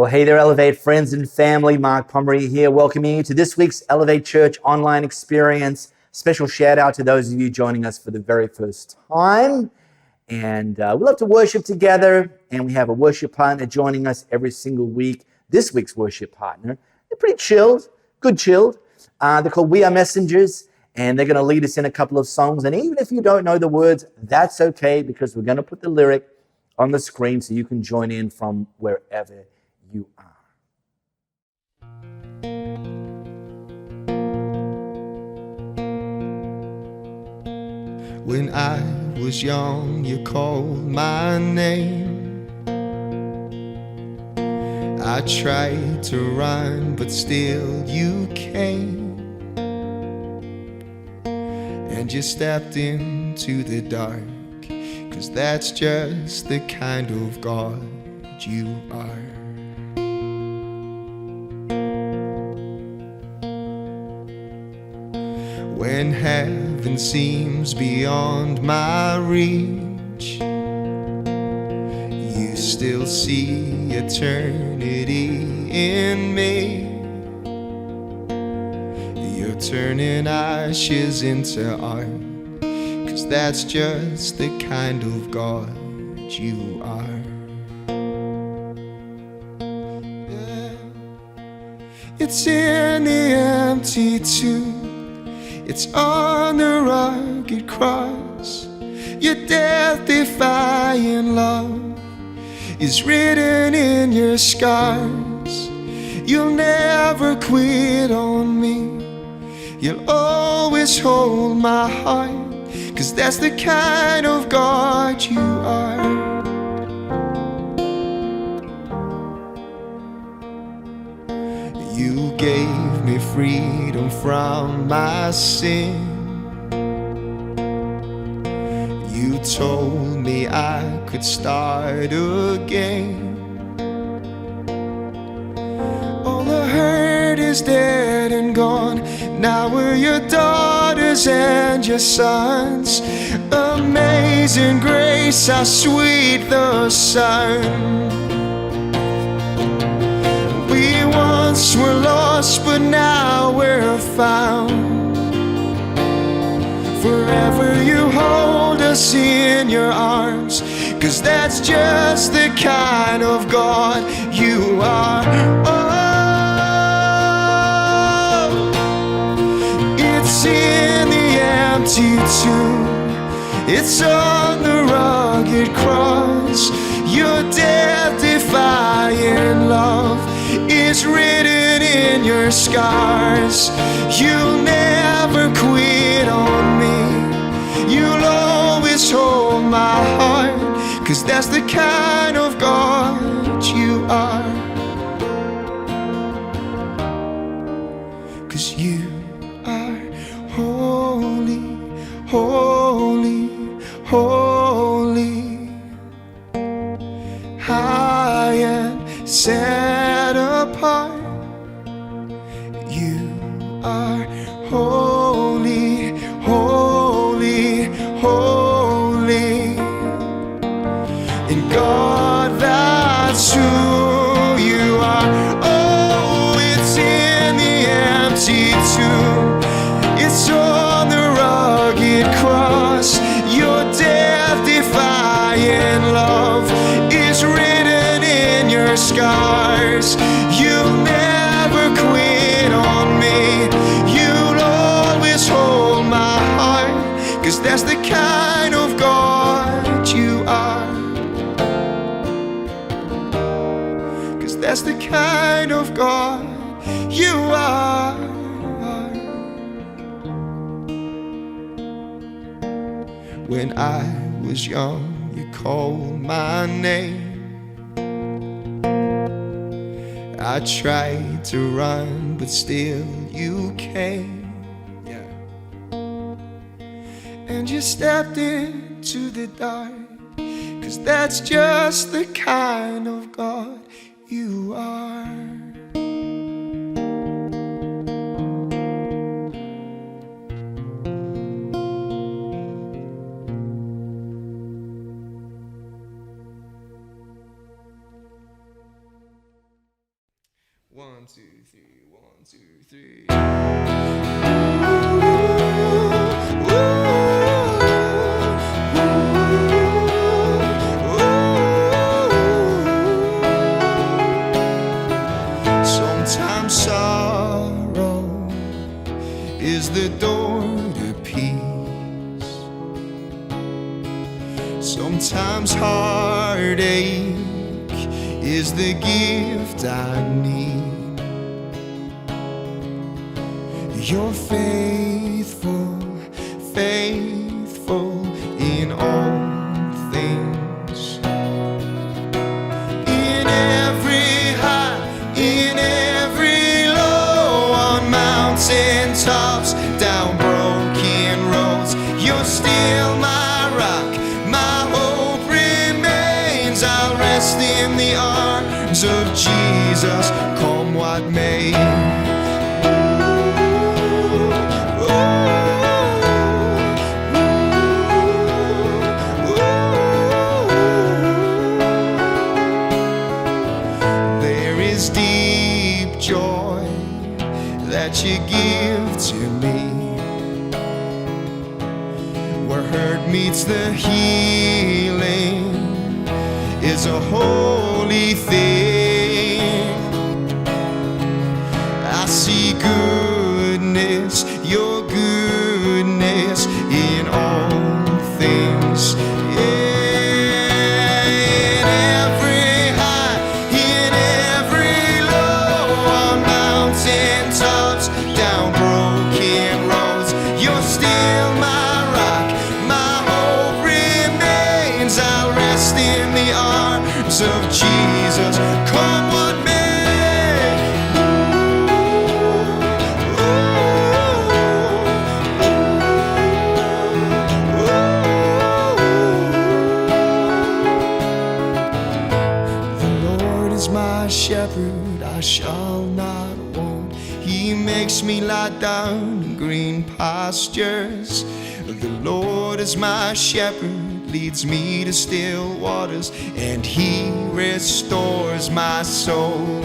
Well, hey there, Elevate friends and family. Mark Pomery here, welcoming you to this week's Elevate Church online experience. Special shout out to those of you joining us for the very first time. And we love to worship together, and we have a worship partner joining us every single week. This week's worship partner, they're pretty chilled, good chilled. They're called We Are Messengers, and they're going to lead us in a couple of songs. And even if you don't know the words, that's okay, because we're going to put the lyric on the screen so you can join in from wherever you are. When I was young, you called my name. I tried to run, but still you came. And you stepped into the dark, 'cause that's just the kind of God you are. When heaven seems beyond my reach, you still see eternity in me. You're turning ashes into art, 'cause that's just the kind of God you are. Yeah. It's in the empty tomb, it's on the rugged cross. Your death-defying love is written in your scars. You'll never quit on me, you'll always hold my heart, 'cause that's the kind of God you are. You gave me freedom from my sin. You told me I could start again. All the hurt is dead and gone. Now we're your daughters and your sons. Amazing grace, how sweet the sound. We once were lost, but now we're found. Forever you hold us in your arms, 'cause that's just the kind of God you are. Oh, it's in the empty tomb, it's on the rugged cross. Your death-defying love is written in your scars. You'll never quit on me, you'll always hold my heart, 'cause that's the kind of God you are. 'Cause you are holy, holy, holy, high and set apart. You are holy, holy, holy. And God, that's who you are. Oh, it's in the empty tomb, it's on the rugged cross. Your death-defying love is written in your scars. You'll never quit on me, you'll always hold my heart, 'cause that's the kind of God you are. 'Cause that's the kind of God you are. When I was young, you called my name. I tried to run, but still you came. Yeah. And you stepped into the dark, 'cause that's just the kind of God you are. 1, 2, 3, 1, 2, 3. Sometimes sorrow is the door to peace. Sometimes heartache is the gift I need. You're faithful, faithful in all things. In every high, in every low, on mountain tops, down broken roads, you're still my rock, my hope remains. I'll rest in the arms of Jesus, come what may. There is deep joy that you give to me, where hurt meets the healing is a holy thing. I see goodness, your goodness in all things. Yeah, in every high, in every low, on mountain tops, down broken roads, you're still my rock, my hope remains. I'll rest in the arms of Jesus, come what may. The Lord is my shepherd, I shall not want. He makes me lie down in green pastures. The Lord is my shepherd, leads me to still waters, and He restores my soul.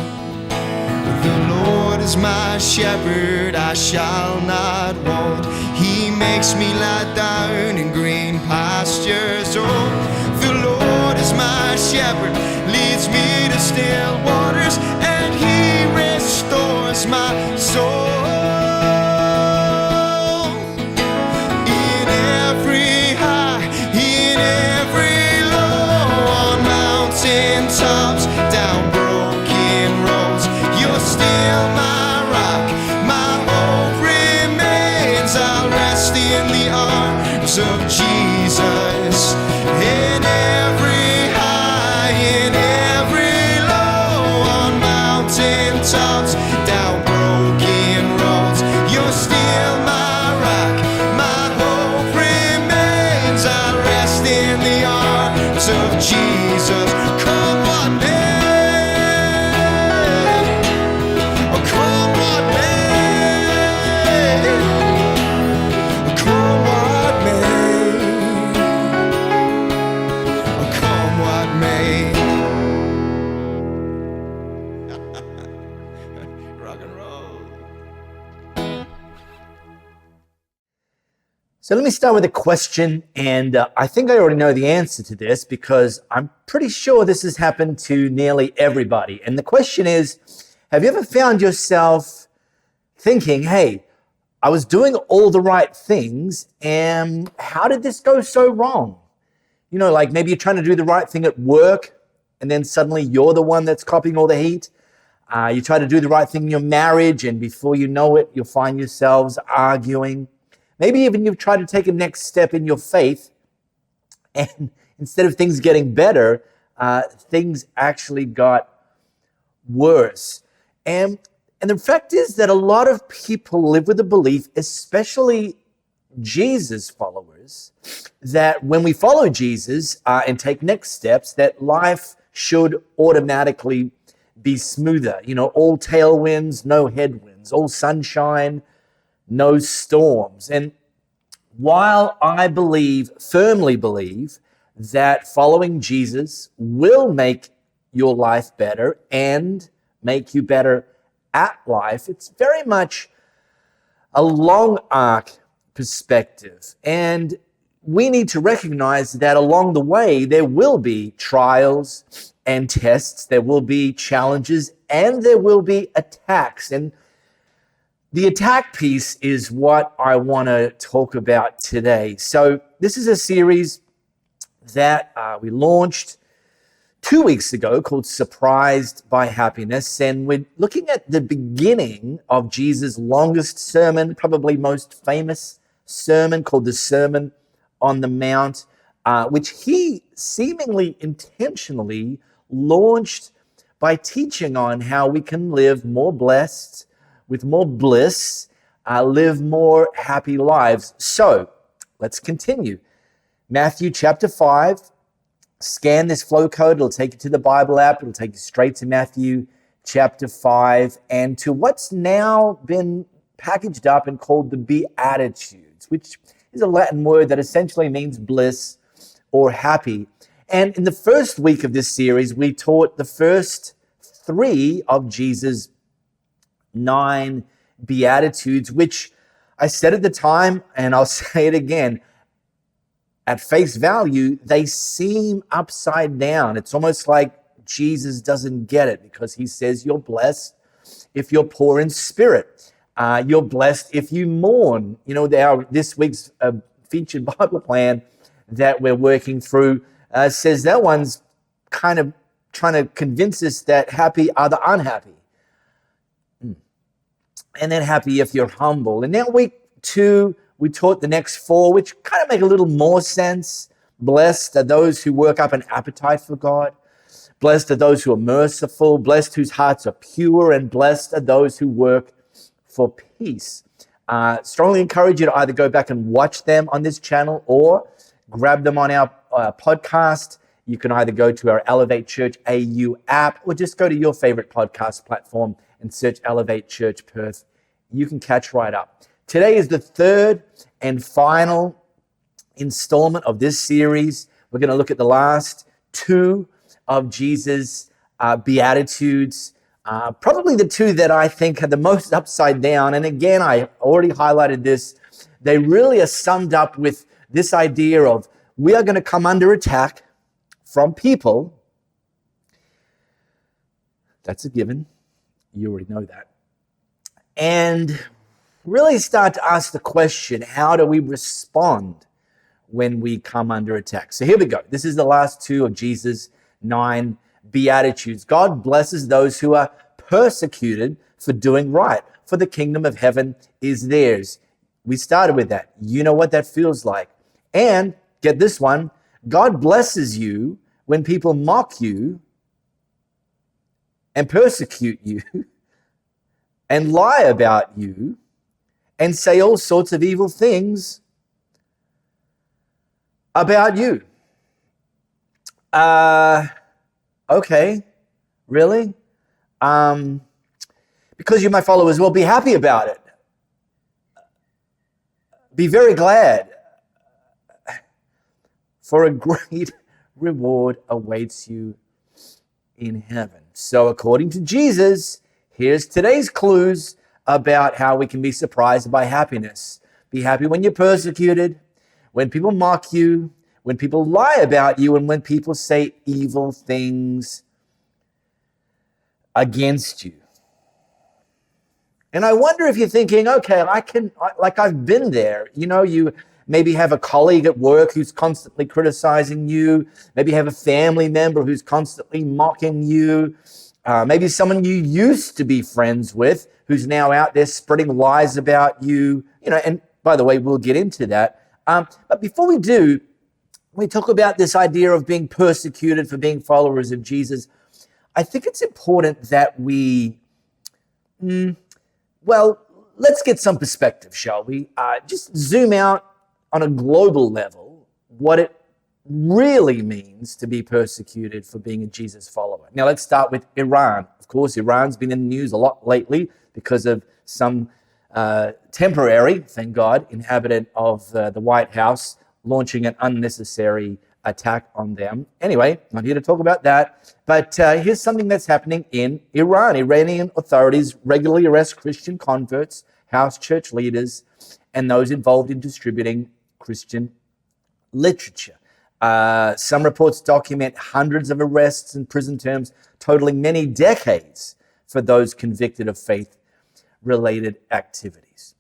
The Lord is my shepherd, I shall not want. He makes me lie down in green pastures. Oh, the Lord is my shepherd, leads me to still waters, and He restores my soul. In every high, in every low, on mountain tops, down broken roads, you're still my rock, my hope remains. I'll rest in the arms of Jesus. In every high, in every low, on mountain tops, down broken roads, you're still my rock, my hope remains. I'll rest in the arms of Jesus, come what may. Oh, come what may. Come what may. Come what may. Rock and roll. So let me start with a question, and I think I already know the answer to this because I'm pretty sure this has happened to nearly everybody. And the question is, have you ever found yourself thinking, hey, I was doing all the right things, and how did this go so wrong? You know, like maybe you're trying to do the right thing at work, and then suddenly you're the one that's copying all the heat. You try to do the right thing in your marriage, and before you know it, you'll find yourselves arguing. Maybe even you've tried to take a next step in your faith, and instead of things getting better, things actually got worse. And the fact is that a lot of people live with the belief, especially Jesus followers, that when we follow Jesus and take next steps, that life should automatically be smoother. You know, all tailwinds, no headwinds, all sunshine, no storms. And while I firmly believe that following Jesus will make your life better and make you better at life, it's very much a long arc perspective. And we need to recognize that along the way, there will be trials and tests, there will be challenges, and there will be attacks. And the attack piece is what I want to talk about today. So this is a series that we launched 2 weeks ago called Surprised by Happiness. And we're looking at the beginning of Jesus' longest sermon, probably most famous sermon, called the Sermon on the Mount, which he seemingly intentionally launched by teaching on how we can live more blessed, with more bliss, live more happy lives. So let's continue. Matthew chapter 5. Scan this flow code. It'll take you to the Bible app. It'll take you straight to Matthew chapter 5 and to what's now been packaged up and called the Beatitudes, which is a Latin word that essentially means bliss or happy. And in the first week of this series, we taught the first 3 of Jesus' 9 Beatitudes, which I said at the time, and I'll say it again, at face value, they seem upside down. It's almost like Jesus doesn't get it because he says you're blessed if you're poor in spirit. You're blessed if you mourn. You know, this week's featured Bible plan that we're working through says that one's kind of trying to convince us that happy are the unhappy. And then happy if you're humble. And now week 2, we taught the next 4, which kind of make a little more sense. Blessed are those who work up an appetite for God. Blessed are those who are merciful. Blessed whose hearts are pure. And blessed are those who work for peace. Strongly encourage you to either go back and watch them on this channel or grab them on our podcast. You can either go to our Elevate Church AU app or just go to your favorite podcast platform and search Elevate Church Perth. You can catch right up. Today is the 3rd and final installment of this series. We're going to look at the last 2 of Jesus' Beatitudes, probably the 2 that I think are the most upside down. And again, I already highlighted this. They really are summed up with this idea of we are going to come under attack from people. That's a given. You already know that. And really start to ask the question, how do we respond when we come under attack? So here we go. This is the last 2 of Jesus' 9 Beatitudes. God blesses those who are persecuted for doing right, for the kingdom of heaven is theirs. We started with that. You know what that feels like. And get this one, God blesses you when people mock you and persecute you and lie about you and say all sorts of evil things about you. Okay, really? Because you're my followers, well, be happy about it. Be very glad, for a great reward awaits you in heaven. So according to Jesus, here's today's clues about how we can be surprised by happiness. Be happy when you're persecuted, when people mock you, when people lie about you, and when people say evil things against you. And I wonder if you're thinking, okay, I've been there. You know, you maybe have a colleague at work who's constantly criticizing you. Maybe you have a family member who's constantly mocking you. Maybe someone you used to be friends with who's now out there spreading lies about you. You know, and by the way, we'll get into that. But before we do, we talk about this idea of being persecuted for being followers of Jesus. I think it's important that we, let's get some perspective, shall we? Just zoom out on a global level, what it really means to be persecuted for being a Jesus follower. Now, let's start with Iran. Of course, Iran's been in the news a lot lately because of some temporary, thank God, inhabitant of the White House launching an unnecessary attack on them. Anyway, not here to talk about that, but here's something that's happening in Iran. Iranian authorities regularly arrest Christian converts, house church leaders, and those involved in distributing Christian literature. Some reports document hundreds of arrests and prison terms totaling many decades for those convicted of faith-related activities.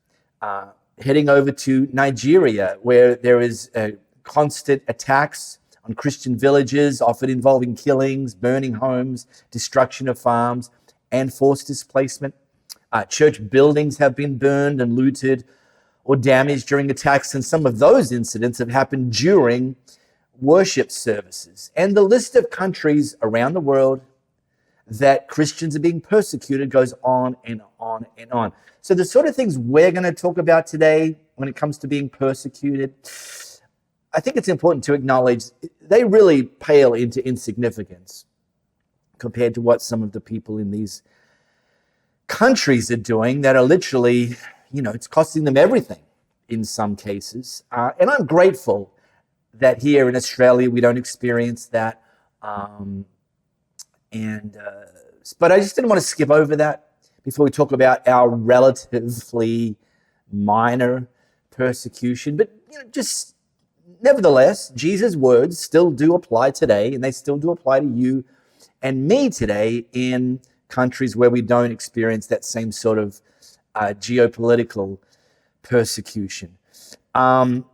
Heading over to Nigeria, where there is constant attacks on Christian villages, often involving killings, burning homes, destruction of farms, and forced displacement. Church buildings have been burned and looted or damaged during attacks, and some of those incidents have happened during worship services. And the list of countries around the world that Christians are being persecuted goes on and on and on. So the sort of things we're going to talk about today when it comes to being persecuted, I think it's important to acknowledge they really pale into insignificance compared to what some of the people in these countries are doing that are literally, it's costing them everything in some cases. And I'm grateful that here in Australia we don't experience that. But I just didn't want to skip over that before we talk about our relatively minor persecution. But just nevertheless, Jesus' words still do apply today, and they still do apply to you and me today in countries where we don't experience that same sort of geopolitical persecution. One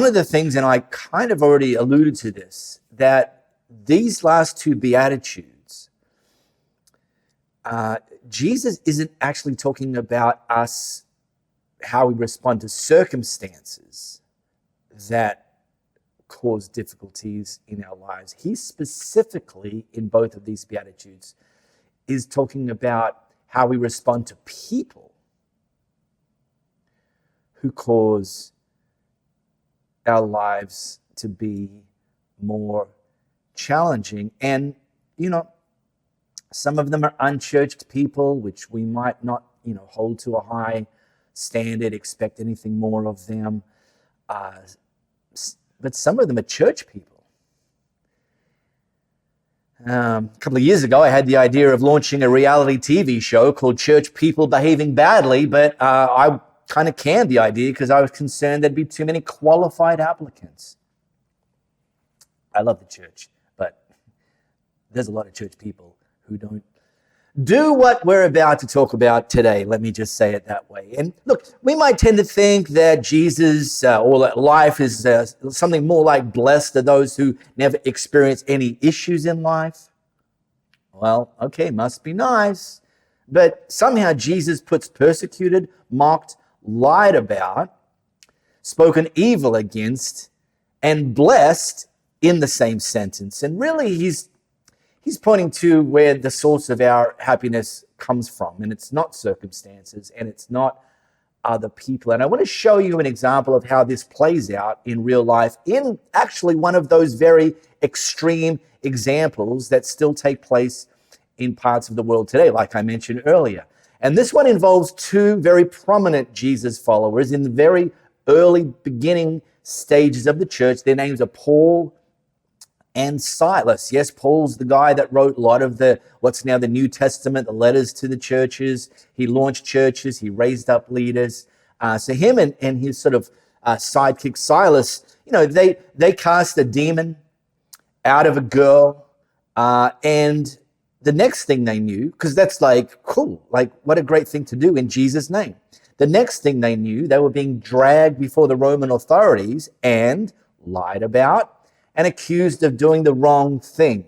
of the things, and I kind of already alluded to this, that these last two Beatitudes, Jesus isn't actually talking about us, how we respond to circumstances that cause difficulties in our lives. He specifically, in both of these Beatitudes, is talking about how we respond to people who cause our lives to be more challenging. And, some of them are unchurched people, which we might not, hold to a high standard, expect anything more of them. But some of them are church people. A couple of years ago, I had the idea of launching a reality TV show called Church People Behaving Badly, but I kind of canned the idea because I was concerned there'd be too many qualified applicants. I love the church, but there's a lot of church people who don't do what we're about to talk about today. Let me just say it that way. And look, we might tend to think that Jesus or that life is something more like blessed are those who never experience any issues in life. Well, okay, must be nice. But somehow Jesus puts persecuted, mocked, lied about, spoken evil against, and blessed in the same sentence. And really, he's pointing to where the source of our happiness comes from. And it's not circumstances, and it's not other people. And I want to show you an example of how this plays out in real life in actually one of those very extreme examples that still take place in parts of the world today, like I mentioned earlier. And this one involves two very prominent Jesus followers in the very early beginning stages of the church. Their names are Paul and Silas. Yes, Paul's the guy that wrote a lot of what's now the New Testament, the letters to the churches. He launched churches. He raised up leaders. So him and his sort of sidekick Silas, they cast a demon out of a girl. And the next thing they knew, because that's like, cool, like what a great thing to do in Jesus' name. The next thing they knew, they were being dragged before the Roman authorities and lied about and accused of doing the wrong thing,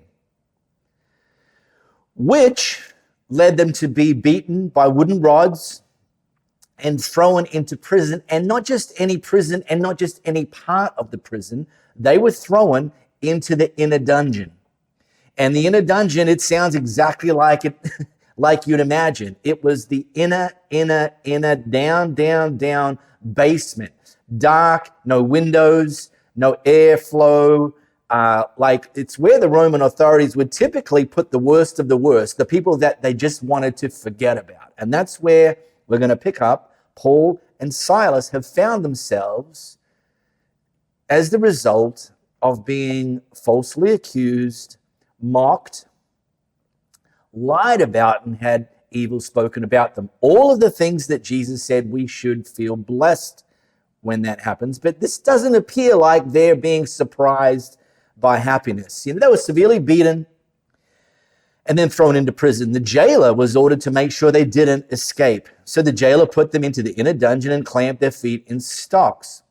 which led them to be beaten by wooden rods and thrown into prison. And not just any prison and not just any part of the prison. They were thrown into the inner dungeon. And the inner dungeon, it sounds exactly like it, like you'd imagine. It was the inner, down basement. Dark, no windows, no airflow. Like it's where the Roman authorities would typically put the worst of the worst, the people that they just wanted to forget about. And that's where we're going to pick up. Paul and Silas have found themselves as the result of being falsely accused, mocked, lied about, and had evil spoken about them. All of the things that Jesus said we should feel blessed when that happens. But this doesn't appear like they're being surprised by happiness. They were severely beaten and then thrown into prison. The jailer was ordered to make sure they didn't escape. So the jailer put them into the inner dungeon and clamped their feet in stocks.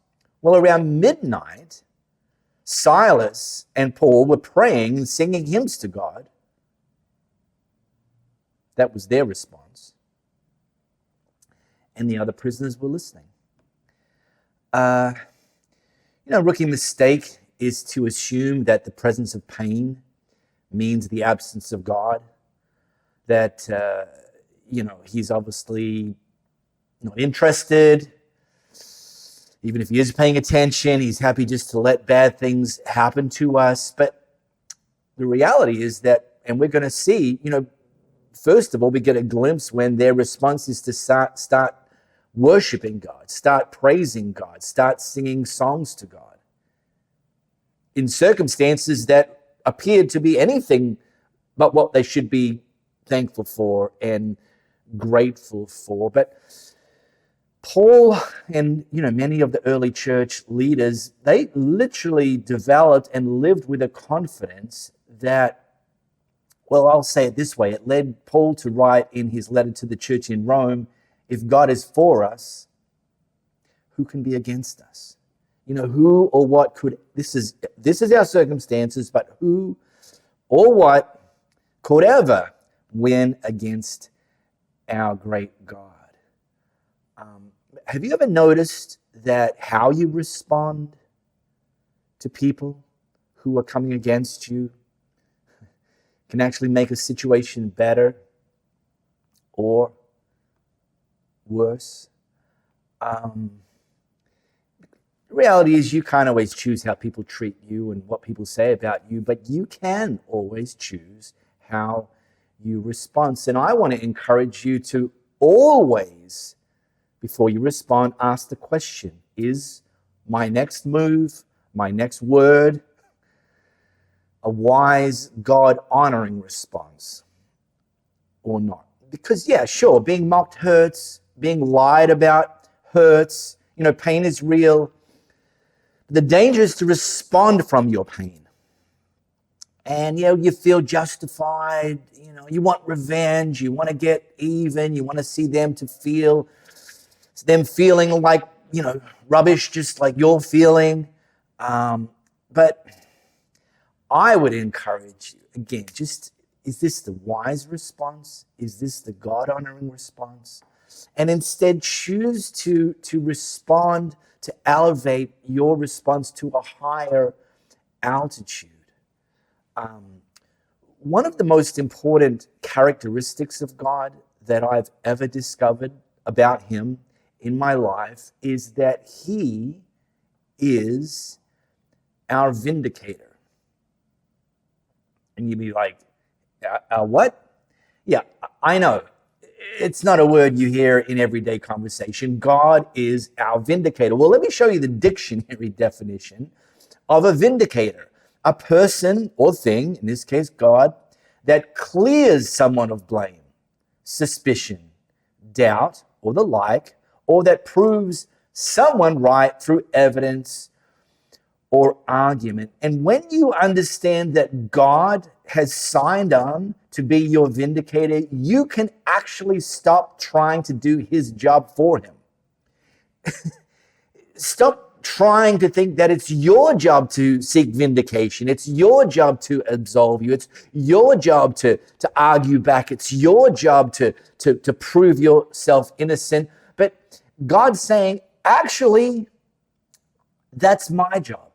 Well, around midnight, Silas and Paul were praying and singing hymns to God. That was their response. And the other prisoners were listening. Rookie mistake is to assume that the presence of pain means the absence of God, that, he's obviously not interested. Even if he is paying attention, he's happy just to let bad things happen to us. But the reality is that, and we're going to see, first of all, we get a glimpse when their response is to start worshiping God, start praising God, start singing songs to God in circumstances that appeared to be anything but what they should be thankful for and grateful for. But Paul and many of the early church leaders, they literally developed and lived with a confidence that, well, I'll say it this way, it led Paul to write in his letter to the church in Rome, if God is for us, who can be against us? Who or what could, this is our circumstances, but who or what could ever win against our great God? Have you ever noticed that how you respond to people who are coming against you can actually make a situation better or worse? The reality is you can't always choose how people treat you and what people say about you, but you can always choose how you respond. And I want to encourage you to always, before you respond, ask the question, is my next move, my next word, a wise, God-honoring response or not? Because, yeah, sure, being mocked hurts, being lied about hurts, pain is real. The danger is to respond from your pain. And, you feel justified, you want revenge, you want to get even, you want to see them feeling like, rubbish, just like you're feeling. But I would encourage you, again, is this the wise response? Is this the God-honoring response? And instead choose to respond, to elevate your response to a higher altitude. One of the most important characteristics of God that I've ever discovered about him in my life is that he is our vindicator. And you'd be like, what? Yeah, I know. It's not a word you hear in everyday conversation. God is our vindicator. Well, let me show you the dictionary definition of a vindicator. A person or thing, in this case God, that clears someone of blame, suspicion, doubt, or the like, or that proves someone right through evidence or argument. And when you understand that God has signed on to be your vindicator, you can actually stop trying to do his job for him. Stop trying to think that it's your job to seek vindication. It's your job to absolve you. It's your job to argue back. It's your job to prove yourself innocent. But God's saying, actually, that's my job.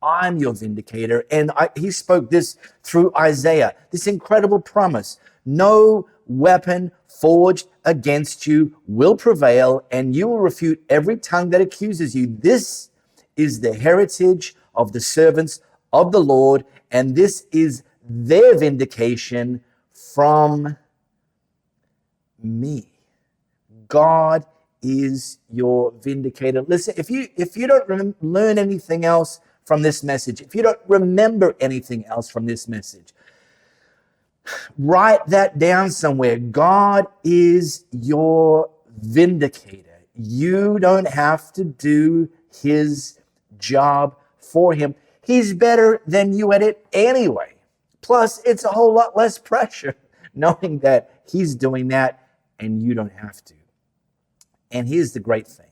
I'm your vindicator. And he spoke this through Isaiah, this incredible promise. No weapon forged against you will prevail, and you will refute every tongue that accuses you. This is the heritage of the servants of the Lord, and this is their vindication from me. God is your vindicator. Listen, if you don't learn anything else from this message, if you don't remember anything else from this message, write that down somewhere. God is your vindicator. You don't have to do his job for him. He's better than you at it anyway. Plus, it's a whole lot less pressure knowing that he's doing that and you don't have to. And here's the great thing.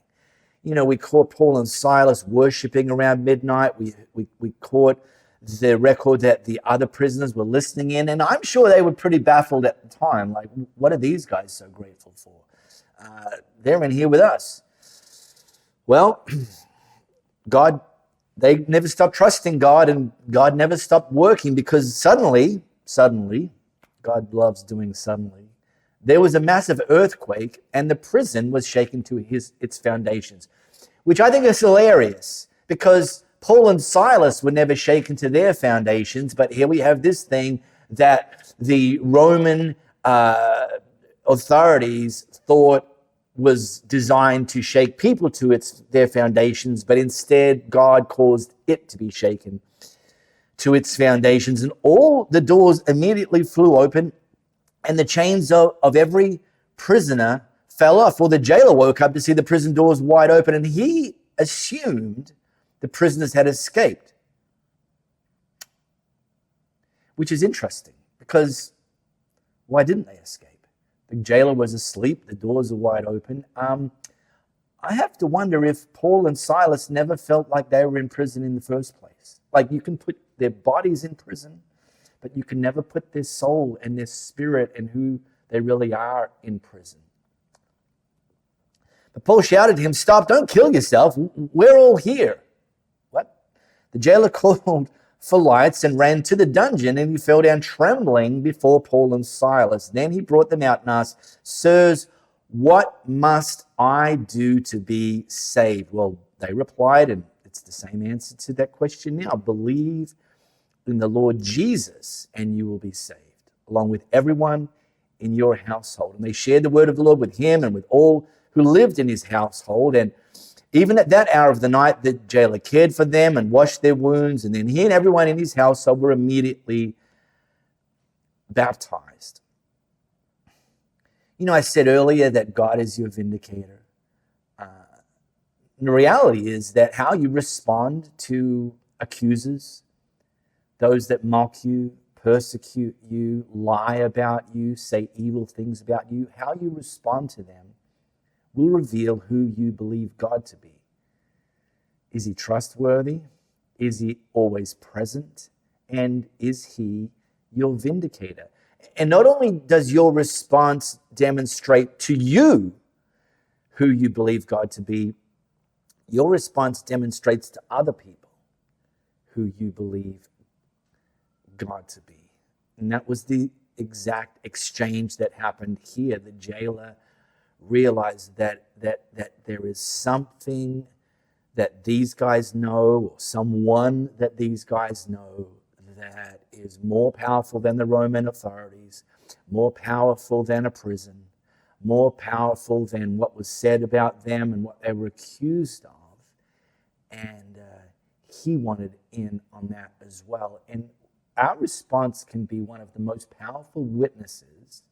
You know, we caught Paul and Silas worshiping around midnight. We caught the record that the other prisoners were listening in, and I'm sure they were pretty baffled at the time. Like, what are these guys so grateful for? They're in here with us. Well, God, they never stopped trusting God, and God never stopped working, because suddenly, God loves doing suddenly, there was a massive earthquake and the prison was shaken to its foundations, which I think is hilarious, because Paul and Silas were never shaken to their foundations, but here we have this thing that the Roman authorities thought was designed to shake people to their foundations, but instead God caused it to be shaken to its foundations, and all the doors immediately flew open, and the chains of every prisoner fell off. Well, the jailer woke up to see the prison doors wide open, and he assumed the prisoners had escaped, which is interesting, because why didn't they escape? The jailer was asleep, the doors are wide open. I have to wonder if Paul and Silas never felt like they were in prison in the first place. Like, you can put their bodies in prison, but you can never put their soul and their spirit and who they really are in prison. But Paul shouted to him, "Stop, don't kill yourself. We're all here." What? The jailer called for lights and ran to the dungeon, and he fell down trembling before Paul and Silas. Then he brought them out and asked, "Sirs, what must I do to be saved?" Well, they replied, and it's the same answer to that question now. Believe in the Lord Jesus, and you will be saved, along with everyone in your household. And they shared the word of the Lord with him and with all who lived in his household. And even at that hour of the night, the jailer cared for them and washed their wounds. And then he and everyone in his household were immediately baptized. You know, I said earlier that God is your vindicator. And the reality is that how you respond to accusers, those that mock you, persecute you, lie about you, say evil things about you, how you respond to them will reveal who you believe God to be. Is he trustworthy? Is he always present? And is he your vindicator? And not only does your response demonstrate to you who you believe God to be, your response demonstrates to other people who you believe God to be. And that was the exact exchange that happened here. The jailer realized that there is something that these guys know, or someone that these guys know, that is more powerful than the Roman authorities, more powerful than a prison, more powerful than what was said about them and what they were accused of. And he wanted in on that as well. And our response can be one of the most powerful witnesses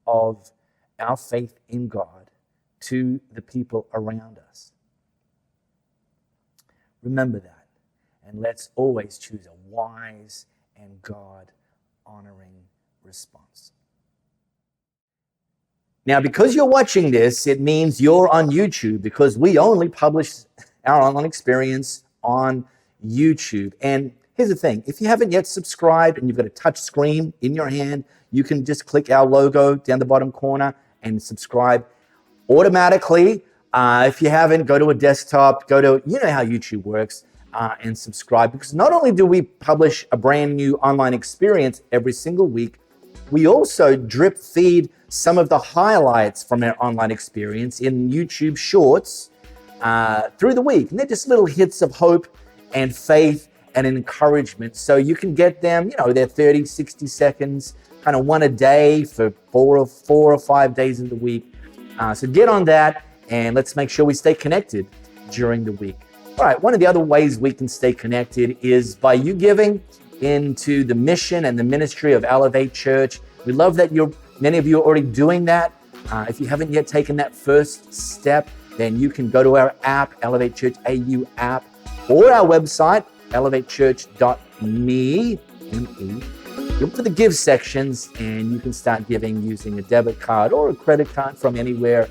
of our faith in God to the people around us. Remember that, and let's always choose a wise and God-honoring response. Now, because you're watching this, it means you're on YouTube, because we only publish our online experience on YouTube. And here's the thing, if you haven't yet subscribed and you've got a touch screen in your hand, you can just click our logo down the bottom corner and subscribe automatically. If you haven't, go to a desktop, you know how YouTube works, and subscribe. Because not only do we publish a brand new online experience every single week, we also drip feed some of the highlights from our online experience in YouTube Shorts through the week. And they're just little hits of hope and faith and encouragement. So you can get them, they're 30, 60 seconds, kind of one a day for 4 or 5 days of the week. So get on that, and let's make sure we stay connected during the week. All right, one of the other ways we can stay connected is by you giving into the mission and the ministry of Elevate Church. We love that many of you are already doing that. If you haven't yet taken that first step, then you can go to our app, Elevate Church AU app, or our website, elevatechurch.me, M-E. Look for the give sections and you can start giving using a debit card or a credit card from anywhere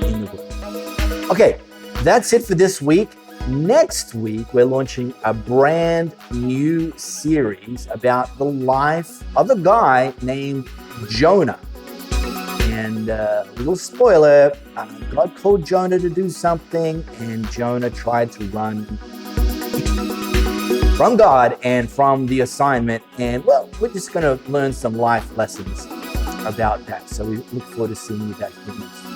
in the world. Okay, that's it for this week. Next week, we're launching a brand new series about the life of a guy named Jonah. And little spoiler, God called Jonah to do something, and Jonah tried to run from God and from the assignment. And well, we're just going to learn some life lessons about that. So we look forward to seeing you back here next week.